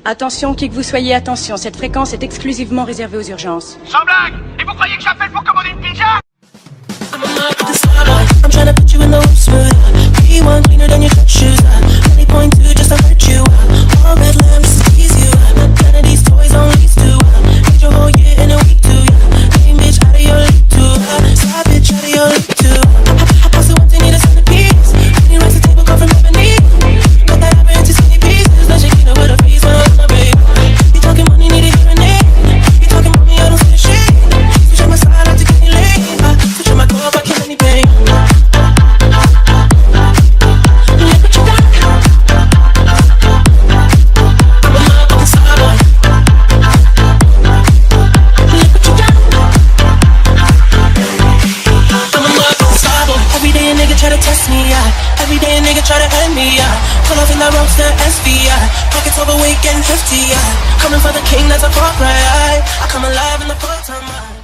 Attention, qui que vous soyez, attention, cette fréquence est exclusivement réservée aux urgences. Sans blague! Et vous croyez que j'appelle pour commander une pizza? I'm trying to put you in the whip smooth. P1 cleaner than your church shoes. 20.2 just to hurt you. All red lamps to tease you. None of these toys on lease to. Need your whole year in a week too. Main bitch out of your league too. Side bitch out of your league too. I also want to need a centerpiece. Any rice the table come from ebony. Cut that apple into skinny pieces. Let you get with a face when I'm on my baby. You talking money, need a hearing aid. You talking money, I don't see the shade. Switch on my side, I have to get you late. Switch on my core, I can't any pain. Try to test me, yeah. Every day a nigga try to end me, yeah. Pull off in that Roadster SV, yeah. Pockets overweight, getting 50, yeah. Coming for the king, that's a far cry. I come alive in the full time.